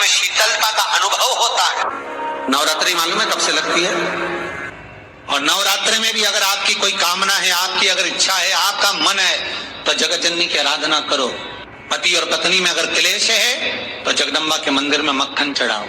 में शीतलता का अनुभव होता है। नवरात्रि मालूम है कब से लगती है? और नवरात्रि में भी अगर आपकी कोई कामना है, आपकी अगर इच्छा है, आपका मन है, तो जगत जननी की आराधना करो। पति और पत्नी में अगर क्लेश है तो जगदम्बा के मंदिर में मक्खन चढ़ाओ।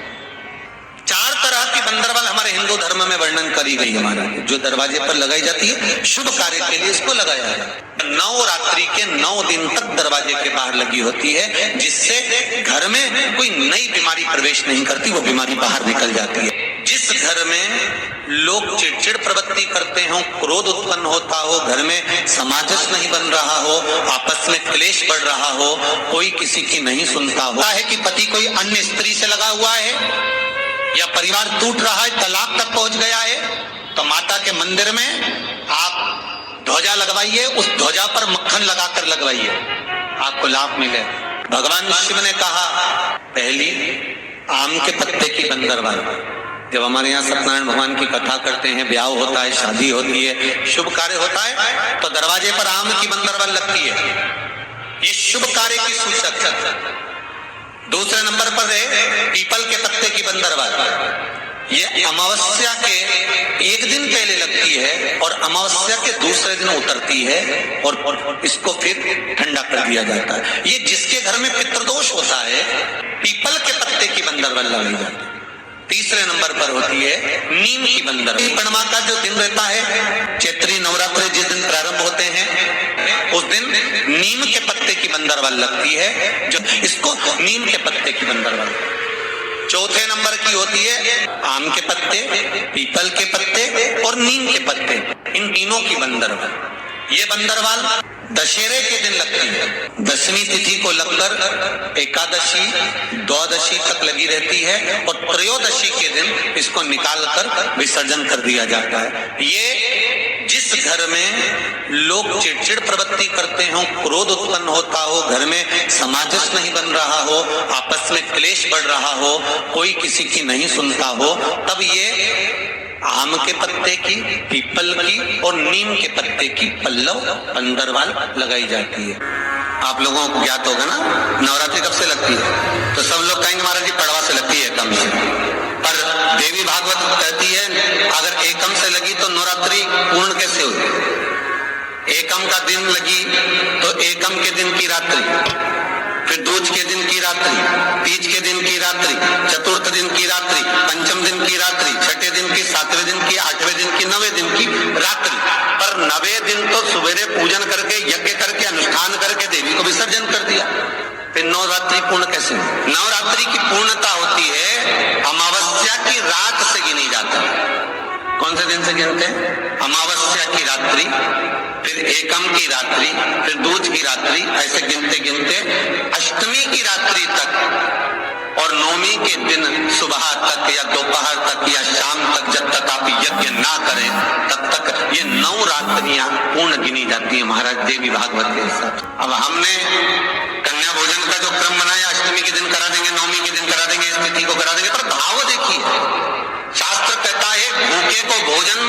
4 तरह की बंदरवाल हमारे हिंदू धर्म में वर्णन करी गई है। हमारा जो दरवाजे पर लगाई जाती है शुभ कार्य के लिए इसको लगाया है। नवरात्रि के 9 दिन तक दरवाजे के बाहर लगी होती है, जिससे घर में कोई नई बीमारी प्रवेश नहीं करती, वो बीमारी बाहर निकल जाती है। जिस घर में लोग चिड़चिड़ प्रवृत्ति करते हो, क्रोध उत्पन्न होता हो, घर में सामंजस्य नहीं बन रहा हो, आपस में क्लेश बढ़ रहा हो, कोई किसी की नहीं सुनता हो, है कि पति कोई अन्य स्त्री से लगा हुआ है या परिवार टूट रहा है, तलाक तक पहुंच गया है, तो माता के मंदिर में आप ध्वजा लगवाइए, उस ध्वजा पर मक्खन लगाकर लगवाइए, आपको लाभ मिले। भगवान शिव ने कहा पहली आम के पत्ते की बंदरवाल। जब हमारे यहाँ सत्यनारायण भगवान की कथा करते हैं, ब्याह होता है, शादी होती है, शुभ कार्य होता है, तो दरवाजे पर आम की बंदरवाल लगती है। ये शुभ कार्य की सूचक। दूसरे नंबर पर है पीपल के पत्ते की बंदरवाल। ये अमावस्या के 1 दिन पहले लगती है और अमावस्या के दूसरे दिन उतरती है और इसको फिर ठंडा कर दिया जाता है। ये जिसके घर में पितृदोष होता है, पीपल के पत्ते की बंदरवाल लगाई जाती है। तीसरे नंबर पर होती है नीम की बंदरवाल। पूर्णिमा का जो दिन रहता है, चैत्री नवरात्रि जिस दिन प्रारंभ होते हैं, उस दिन नीम के पत्ते की बंदरवाल लगती है, जो इसको नीम के पत्ते की बंदरवाल। चौथे नंबर की होती है आम के पत्ते, पीपल के पत्ते और नीम के पत्ते, इन तीनों की बंदरवाल। ये बंदरवाल दशहरे के दिन लगती है। 10वीं तिथि को लगकर एकादशी, द्वादशी तक लगी रहती है और त्रयोदशी के दिन इसको निकालकर विसर्जन कर दिया जाता है। ये जिस घर में लोग चिड़चिड़ प्रवृत्ति करते हो, क्रोध उत्पन्न होता हो, घर में सामंजस्य नहीं बन रहा हो, आपस में क्लेश बढ़ रहा हो, कोई किसी की नहीं सुनता हो, तब ये आम के पत्ते की, पीपल की और नीम के पत्ते की पल्लव बंदरवाल लगाई जाती है। आप लोगों को ज्ञात होगा ना नवरात्रि कब से लगती है? तो सब लोग कहेंगे महाराज जी पड़वा से लगती है, एकम से। पर देवी भागवत कहती है अगर एकम से लगी तो नवरात्रि पूर्ण कैसे हुई? एकम का दिन लगी तो एकम के दिन की रात्रि, फिर दूज के दिन की रात्रि, तीज के दिन की रात्रि, चतुर्थ दिन की रात्रि, पंचम दिन की रात्रि, छठे दिन की, 7वें दिन की, 8वें दिन की, 9वें दिन की रात्रि। पर 9वें दिन तो सवेरे पूजन करके, यज्ञ करके, अनुष्ठान करके देवी को विसर्जन कर दिया, फिर नवरात्रि पूर्ण कैसे? नवरात्रि की पूर्णता होती है अमावस्या की रात से गिनी जाती है। कौन से दिन से गिनते हैं? अमावस्या की रात्रि, फिर एकम की रात्रि, फिर दूज की रात्रि, ऐसे गिनते गिनते अष्टमी की रात्रि तक और नवमी के दिन सुबह तक या दोपहर तक या शाम तक, जब तक आप यज्ञ ना करें तब तक ये 9 रात्रियां पूर्ण गिनी जाती है महाराज देवी भागवत के हिसाब। अब हमने कन्या भोजन का जो क्रम बनाया, अष्टमी के दिन करा देंगे, नवमी के दिन करा देंगे, इस तिथि को करा देंगे, पर भाव देखिए। शास्त्र कहता है भूखे को भोजन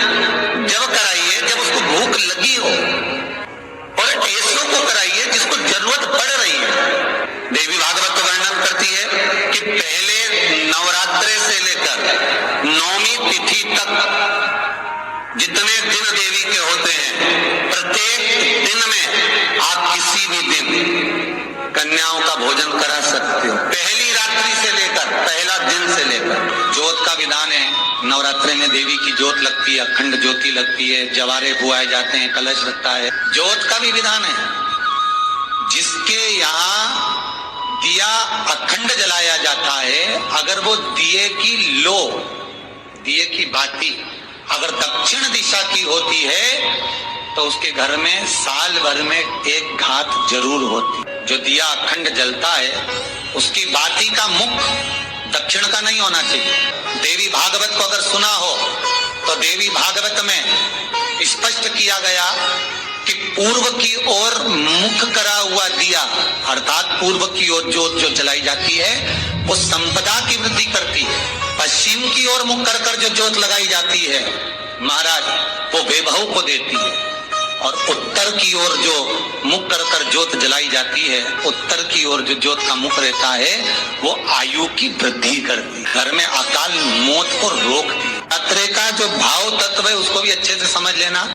जब कराइए जब उसको भूख लगी हो, और ऐसों को कराइए जिसको जरूरत पड़ रही है। देवी भागवत वर्णन करती है कि पहले नवरात्रि से लेकर 9वीं तिथि तक जितने दिन देवी के होते हैं, प्रत्येक दिन में आप किसी भी दिन कन्याओं का भोजन करा सकते हो। पहली रात्रि से लेकर, पहला दिन से लेकर। ज्योत का विधान है, नवरात्रि में देवी की ज्योत लगती है, अखंड ज्योति लगती है, जवारे बुआए जाते हैं, कलश लगता है, ज्योत का भी विधान है। जिसके यहाँ दिया अखंड जलाया जाता है, अगर वो दिए की लो, दिए की बाती अगर दक्षिण दिशा की होती है तो उसके घर में साल भर में एक घात जरूर होती। जो दिया अखंड जलता है उसकी बाती का मुख दक्षिण का नहीं होना चाहिए। देवी भागवत को अगर सुना हो तो देवी भागवत में स्पष्ट किया गया कि पूर्व की ओर मुख करा हुआ दिया, अर्थात पूर्व की ओर ज्योत जो जलाई जाती है वो संपदा की वृद्धि करती है। पश्चिम की ओर मुख कर जो ज्योत लगाई जाती है महाराज वो वैभव को देती है। और उत्तर की ओर जो मुख कर ज्योत जलाई जाती है, उत्तर की ओर जो ज्योत का मुख रहता है वो आयु की वृद्धि करती, घर में अकाल मौत को रोकती। नवरात्रि का जो भाव तत्व है उसको भी अच्छे से समझ लेना।